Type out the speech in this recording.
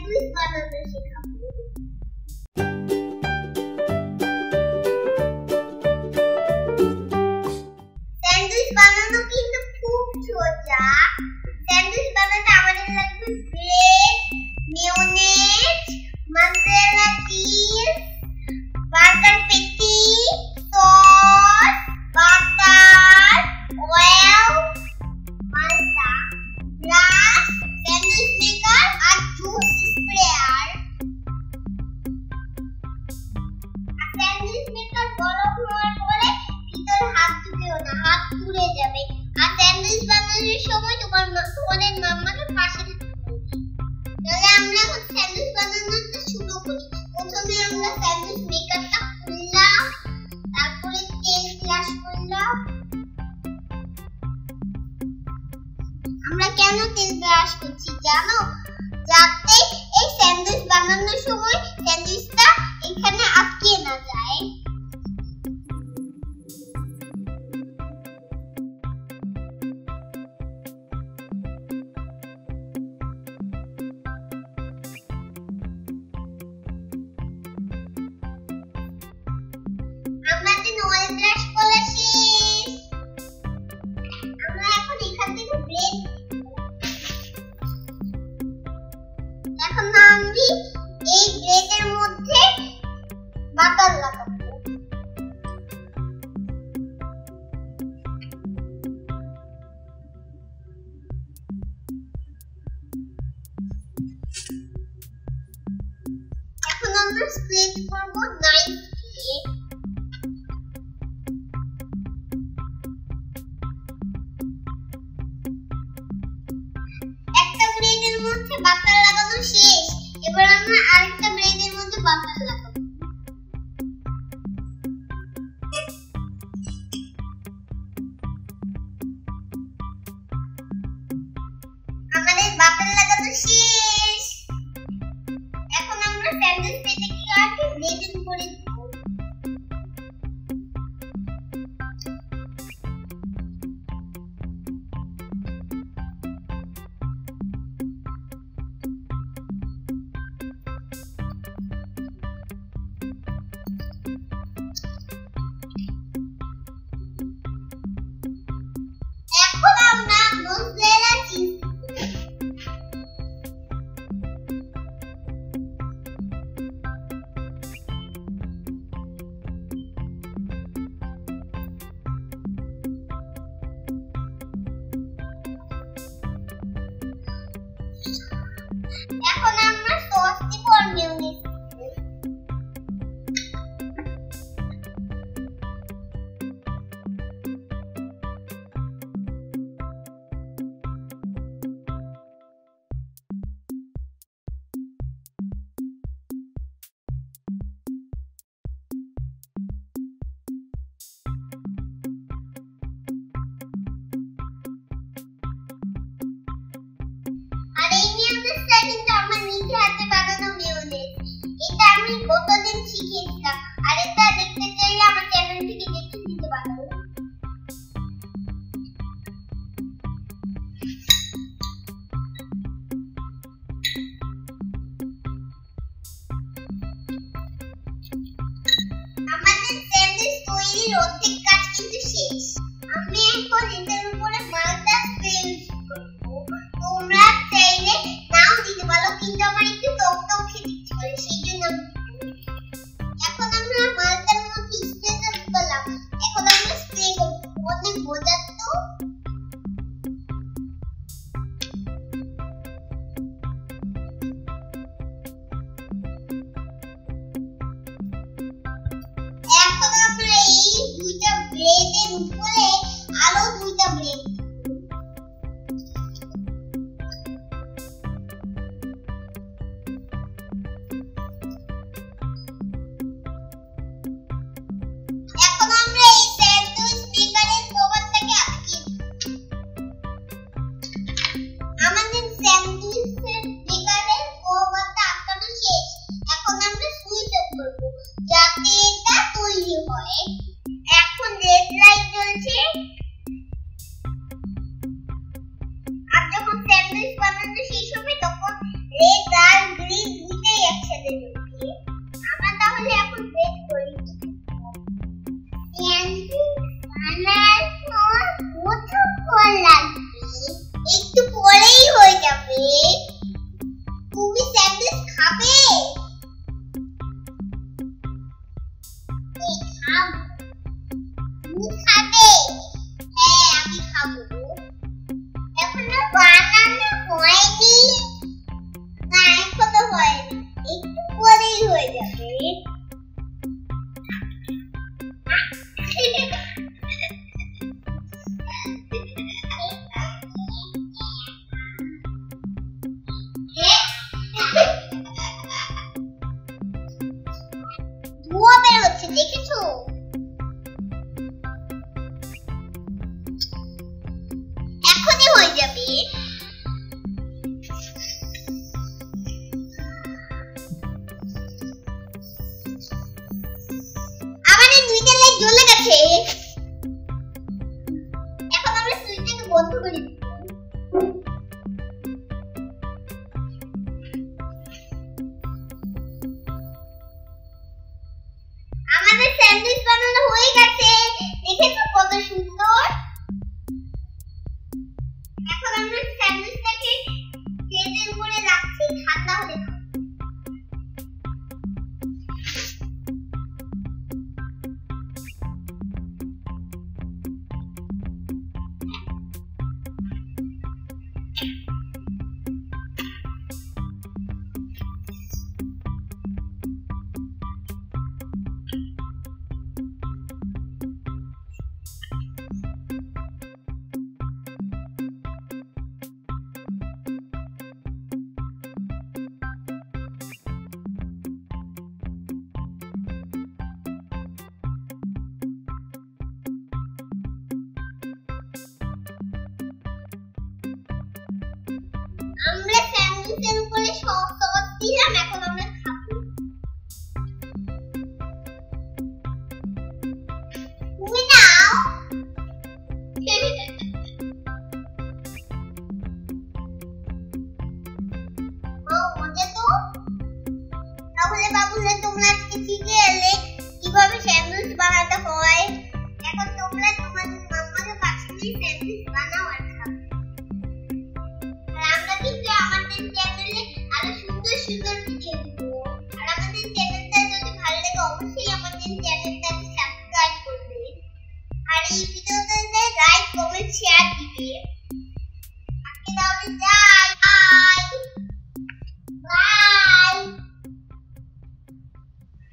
Sandwich বানাতে শেখাবো। Sandwich বানানো কিন্তু খুব সোজা। স্যান্ডউইচ বানাতে আমাদের লাগবে bread, mayonnaise, mozzarella cheese, burger patty, sauce, butter, oil, ময়দা, ব্রাশ, স্যান্ডউইচ মেকার আর জুস স্প্রেয়ার। স্যান্ডউইচ মেকার গরম হওয়ার পরে ভিতরে হাত ঢুকিও না, হাত পুড়ে যাবে। আর স্যান্ডউইচ বানানোর সময় তোমাদের মাম্মাকে পাশে থাকতে হবে। তাহলে আমরা এখন স্যান্ডউইচ বানানোটা শুরু করি। প্রথমে আমরা স্যান্ডউইচ মেকারটা খুললাম, তারপরে তেল ব্রাশ করলাম। আমরা কেন তেল ব্রাশ করছি জানো? যাতে এই স্যান্ডউইচ বানানোর সময় স্যান্ডউইচটা এখানে আটকে না যায়। আমাদের অয়েল ব্রাশ করা শেষ। আমরা এখন এখান থেকে ব্রেড, এখন আমি এই ব্রেডের মধ্যে বাটার লাগাবো। এখন আমরা স্প্রেড করব নাইফ দিয়ে। একটা ব্রেডের মধ্যে বাটার লাগানো শেষ। এবার আমরা আরেকটা ব্রেডের মধ্যে বাটার লাগাবো। আমাদের বাটার লাগানো শেষ। এখন আমরা স্যান্ডউইচ প্যাটিটাকে ব্রেডের উপরে দেব। এখন আমরা মজেরেলা চিজ এখন আমরা সস দিব আর মেয়োনেজ। আর এই মেয়োনেজটা কিন্তু আমার নিজে হাতে বানানো মেয়োনেজ। এটা আমি গতদিন শিখিয়েছিলাম। আর এটা দেখতে চাইলে আমার চ্যানেল থেকে দেখে নিতে পারো। আমাদের স্যান্ডউইচ তৈরির অর্ধেক কাজ কিন্তু শেষ। আমি এখন এটার উপরে মালটা স্প্রে করব। তোমরা চাইলে নাও দিতে পারো, কিন্তু আমার একটু টক টক খেতে ইচ্ছে করে, সেই জন্য এখন আমরা মালটার মধ্যে স্প্রেটা দিলাম। এখন আমরা স্প্রে করব। অনেক মজার তো। এখন আমরা এই দুইটা যাবে। আমাদের দুইটা লাইট জ্বলে গেছে। এখন আমরা সুইচটাকে বন্ধ করে দিব। আমাদের স্যান্ডউইচ বানানো হয়ে গেছে। দেখেছো কত সুন্দর। এখন আমরা স্যান্ডউইচটাকে প্লেটের উপরে রাখছি, ঠান্ডা হলে খাবো। আমরা স্যান্ডউইচের উপরে সস দিলাম, এখন আমরা খাবো। তুমি নাও। মজা তো। তাহলে বাবুরা তোমরা আজকে শিখে এলে কিভাবে স্যান্ডউইচ বানাতে হয়। এখন তোমরা তোমার মাম্মাকে পাশে নিয়ে স্যান্ডউইচ বানাও আর খাও। আমরা কিন্তু আমাদের চ্যানেলে আরো সুন্দর সুন্দর ভিডিও দিব। আর আমাদের চ্যানেলটা যদি ভালো লাগে অবশ্যই আমাদের চ্যানেলটাকে সাবস্ক্রাইব করবে। আর এই ভিডিওটাতে লাইক, কমেন্ট, শেয়ার দিবে।